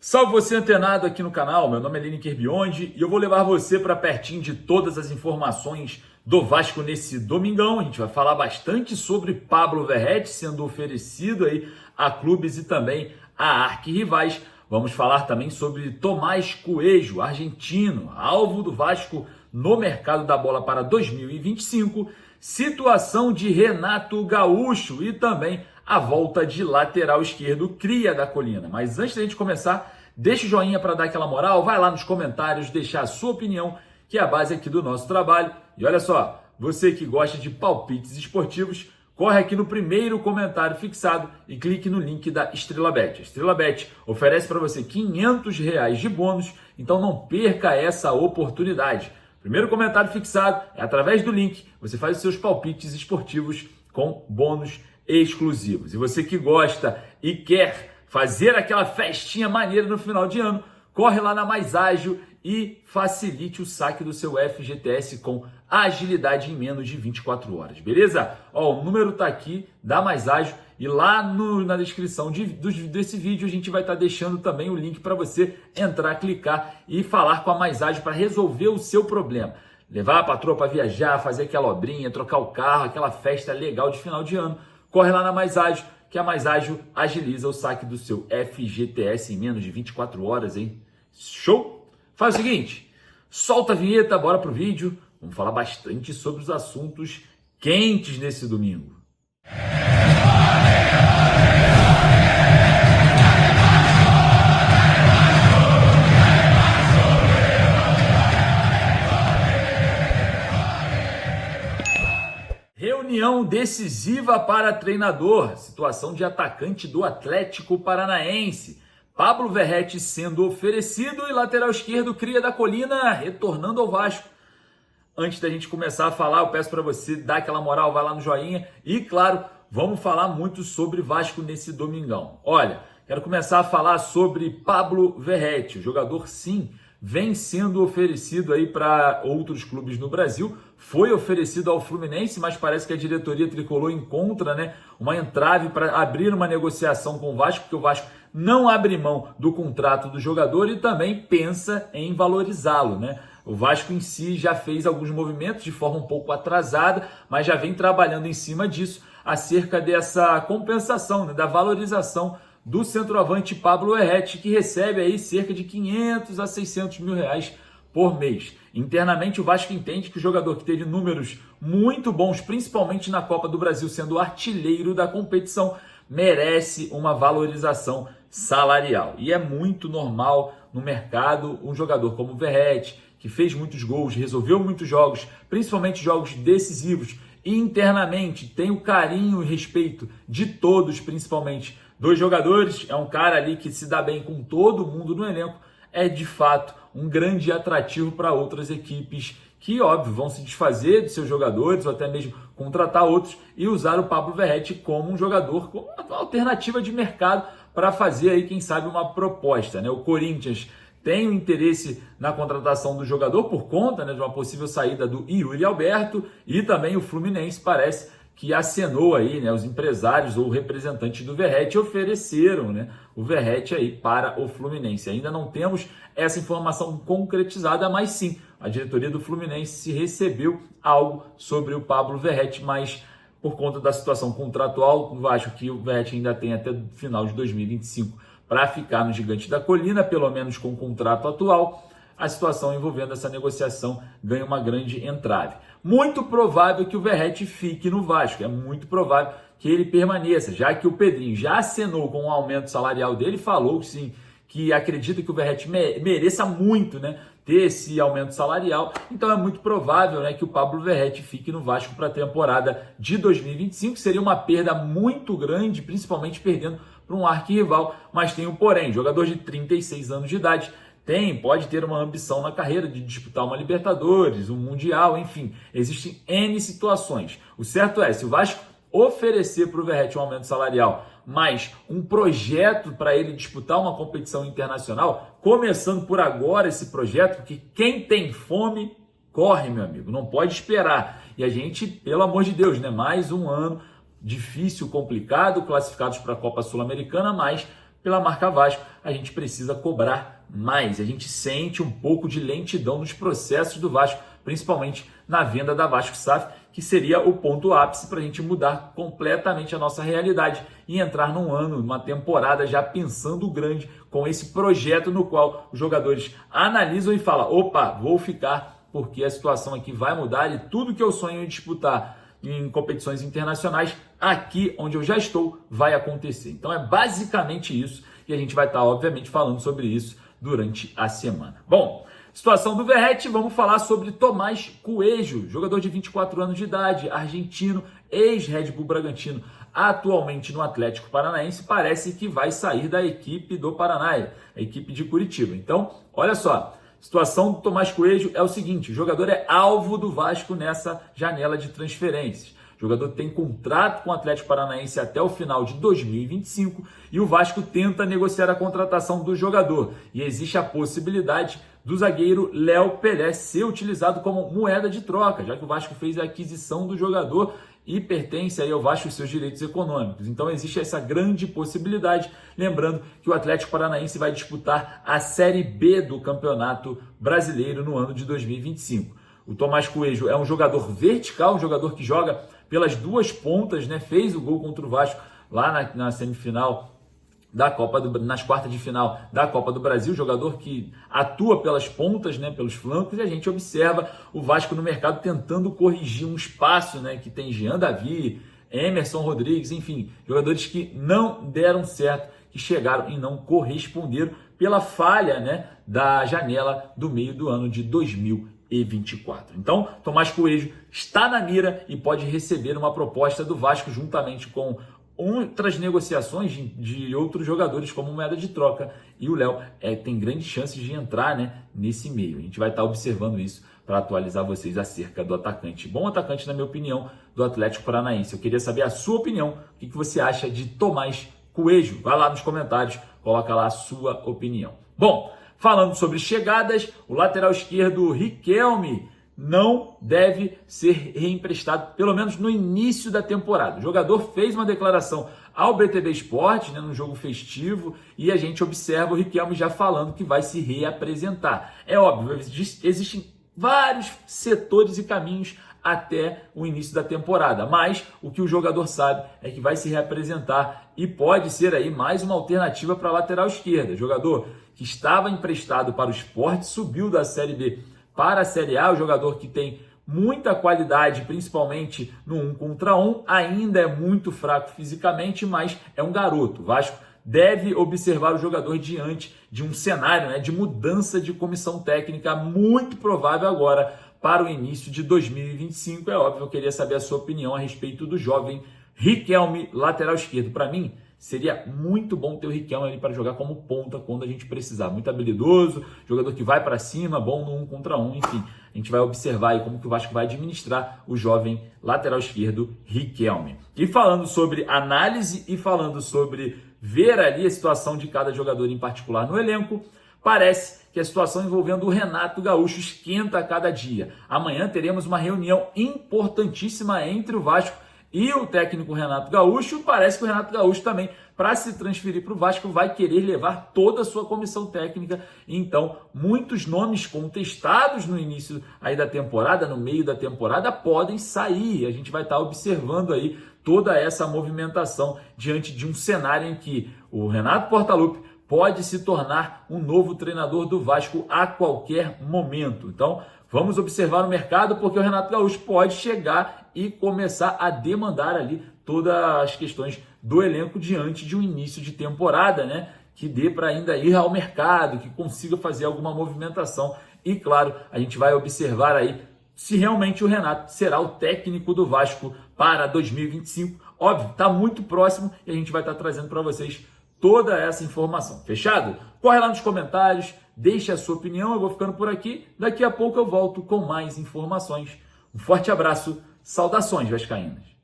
Salve você antenado aqui no canal, meu nome é Lineker Biondi e eu vou levar você para pertinho de todas as informações do Vasco nesse domingão. A gente vai falar bastante sobre Pablo Verratti sendo oferecido aí a clubes e também a arquirrivais. Vamos falar também sobre Tomás Coelho, argentino, alvo do Vasco no mercado da bola para 2025, situação de Renato Gaúcho e também a volta de lateral esquerdo, cria da Colina. Mas antes da gente começar, deixa o joinha para dar aquela moral, vai lá nos comentários deixar a sua opinião, que é a base aqui do nosso trabalho. E olha só, você que gosta de palpites esportivos, corre aqui no primeiro comentário fixado e clique no link da EstrelaBet. A EstrelaBet oferece para você R$500 de bônus, então não perca essa oportunidade. Primeiro comentário fixado é através do link, você faz os seus palpites esportivos com bônus exclusivos. E você que gosta e quer fazer aquela festinha maneira no final de ano, corre lá na Mais Ágil e facilite o saque do seu FGTS com agilidade em menos de 24 horas, beleza? Ó, o número tá aqui da Mais Ágil e lá na descrição desse vídeo a gente vai estar deixando também o link para você entrar, clicar e falar com a Mais Ágil para resolver o seu problema. Levar a patroa para viajar, fazer aquela obrinha, trocar o carro, aquela festa legal de final de ano. Corre lá na Mais Ágil, que a Mais Ágil agiliza o saque do seu FGTS em menos de 24 horas, hein? Show? Faz o seguinte, solta a vinheta, bora pro vídeo. Vamos falar bastante sobre os assuntos quentes nesse domingo. Reunião decisiva para treinador, situação de atacante do Atlético Paranaense. Pablo Verratti sendo oferecido e lateral esquerdo cria da Colina retornando ao Vasco. Antes da gente começar a falar, eu peço para você dar aquela moral, vai lá no joinha e, claro, vamos falar muito sobre Vasco nesse domingão. Olha, quero começar a falar sobre Pablo Verratti, o jogador sim, vem sendo oferecido aí para outros clubes no Brasil, foi oferecido ao Fluminense, mas parece que a diretoria tricolor encontra, né, uma entrave para abrir uma negociação com o Vasco, porque o Vasco não abre mão do contrato do jogador e também pensa em valorizá-lo, né? O Vasco em si já fez alguns movimentos de forma um pouco atrasada, mas já vem trabalhando em cima disso, acerca dessa compensação, né, da valorização do centroavante Pablo Verratti, que recebe aí cerca de 500 a 600 mil reais por mês. Internamente, o Vasco entende que o jogador que teve números muito bons, principalmente na Copa do Brasil, sendo artilheiro da competição, merece uma valorização salarial. E é muito normal no mercado um jogador como o Verratti, que fez muitos gols, resolveu muitos jogos, principalmente jogos decisivos, e internamente tem o carinho e respeito de todos, principalmente dos jogadores, é um cara ali que se dá bem com todo mundo no elenco, é de fato um grande atrativo para outras equipes que, óbvio, vão se desfazer de seus jogadores ou até mesmo contratar outros e usar o Pablo Verratti como um jogador, como uma alternativa de mercado para fazer aí, quem sabe, uma proposta, né? O Corinthians tem o interesse na contratação do jogador por conta, né, de uma possível saída do Yuri Alberto e também o Fluminense parece que acenou aí, né, os empresários ou representantes do Verratti ofereceram, né, o Verratti aí para o Fluminense. Ainda não temos essa informação concretizada, mas sim, a diretoria do Fluminense recebeu algo sobre o Pablo Verratti, mas por conta da situação contratual, eu acho que o Verratti ainda tem até o final de 2025 para ficar no Gigante da Colina, pelo menos com o contrato atual. A situação envolvendo essa negociação ganha uma grande entrave. Muito provável que o Verratti fique no Vasco, é muito provável que ele permaneça, já que o Pedrinho já acenou com o aumento salarial dele, falou sim, que acredita que o Verratti mereça muito, né, ter esse aumento salarial, então é muito provável, né, que o Pablo Verratti fique no Vasco para a temporada de 2025, seria uma perda muito grande, principalmente perdendo para um arquirrival, mas tem um porém, jogador de 36 anos de idade, pode ter uma ambição na carreira de disputar uma Libertadores, um Mundial, enfim, existem N situações. O certo é, se o Vasco oferecer para o Verratti um aumento salarial, mas um projeto para ele disputar uma competição internacional, começando por agora esse projeto, porque quem tem fome, corre, meu amigo, não pode esperar. E a gente, pelo amor de Deus, né, mais um ano difícil, complicado, classificados para a Copa Sul-Americana, mas pela marca Vasco, a gente precisa cobrar mais. A gente sente um pouco de lentidão nos processos do Vasco, principalmente na venda da Vasco SAF, que seria o ponto ápice para a gente mudar completamente a nossa realidade e entrar num ano, numa temporada já pensando grande com esse projeto no qual os jogadores analisam e falam: opa, vou ficar porque a situação aqui vai mudar e tudo que eu sonho em disputar em competições internacionais, aqui onde eu já estou, vai acontecer. Então é basicamente isso e a gente vai estar, obviamente, falando sobre isso durante a semana. Bom, situação do Verratti, vamos falar sobre Tomás Coelho, jogador de 24 anos de idade, argentino, ex-Red Bull Bragantino, atualmente no Atlético Paranaense, parece que vai sair da equipe do Paraná, a equipe de Curitiba. Então, olha só, a situação do Tomás Coelho é o seguinte: o jogador é alvo do Vasco nessa janela de transferências. O jogador tem contrato com o Atlético Paranaense até o final de 2025 e o Vasco tenta negociar a contratação do jogador. E existe a possibilidade do zagueiro Léo Pelé ser utilizado como moeda de troca, já que o Vasco fez a aquisição do jogador e pertence aí ao Vasco os seus direitos econômicos. Então existe essa grande possibilidade, lembrando que o Atlético Paranaense vai disputar a Série B do Campeonato Brasileiro no ano de 2025. O Tomás Coelho é um jogador vertical, um jogador que joga pelas duas pontas, né? Fez o gol contra o Vasco lá na semifinal da nas quartas de final da Copa do Brasil, jogador que atua pelas pontas, né, pelos flancos, e a gente observa o Vasco no mercado tentando corrigir um espaço, né, que tem Jean Davi, Emerson Rodrigues, enfim, jogadores que não deram certo, que chegaram e não corresponderam pela falha, né, da janela do meio do ano de 2024. Então, Tomás Coelho está na mira e pode receber uma proposta do Vasco juntamente com outras negociações de outros jogadores como moeda de troca, e o Léo tem grandes chances de entrar, né, nesse meio. A gente vai estar observando isso para atualizar vocês acerca do atacante. Bom atacante, na minha opinião, do Atlético Paranaense. Eu queria saber a sua opinião, o que você acha de Tomás Coelho? Vai lá nos comentários, coloca lá a sua opinião. Bom, falando sobre chegadas, o lateral esquerdo Riquelme não deve ser reemprestado, pelo menos no início da temporada. O jogador fez uma declaração ao BTV Esporte, né, no jogo festivo, e a gente observa o Riquelme já falando que vai se reapresentar. É óbvio, existem vários setores e caminhos até o início da temporada, mas o que o jogador sabe é que vai se reapresentar e pode ser aí mais uma alternativa para a lateral esquerda. Jogador que estava emprestado para o Sport, subiu da Série B para a Série A, o jogador que tem muita qualidade, principalmente no 1 contra 1, ainda é muito fraco fisicamente, mas é um garoto. O Vasco deve observar o jogador diante de um cenário, né, de mudança de comissão técnica muito provável agora para o início de 2025. É óbvio, eu queria saber a sua opinião a respeito do jovem Riquelme, lateral esquerdo. Para mim, seria muito bom ter o Riquelme ali para jogar como ponta quando a gente precisar. Muito habilidoso, jogador que vai para cima, bom no 1 contra 1, enfim. A gente vai observar aí como que o Vasco vai administrar o jovem lateral esquerdo Riquelme. E falando sobre análise e falando sobre ver ali a situação de cada jogador em particular no elenco, parece que a situação envolvendo o Renato Gaúcho esquenta a cada dia. Amanhã teremos uma reunião importantíssima entre o Vasco e o técnico Renato Gaúcho. Parece que o Renato Gaúcho também, para se transferir para o Vasco, vai querer levar toda a sua comissão técnica. Então, muitos nomes contestados no início aí da temporada, no meio da temporada, podem sair. A gente vai estar observando aí toda essa movimentação diante de um cenário em que o Renato Portaluppi pode se tornar um novo treinador do Vasco a qualquer momento. Então, vamos observar o mercado, porque o Renato Gaúcho pode chegar e começar a demandar ali todas as questões do elenco diante de um início de temporada, né? Que dê para ainda ir ao mercado, que consiga fazer alguma movimentação. E, claro, a gente vai observar aí se realmente o Renato será o técnico do Vasco para 2025. Óbvio, está muito próximo e a gente vai estar trazendo para vocês toda essa informação. Fechado? Corre lá nos comentários, deixe a sua opinião. Eu vou ficando por aqui. Daqui a pouco eu volto com mais informações. Um forte abraço, saudações vascaínas.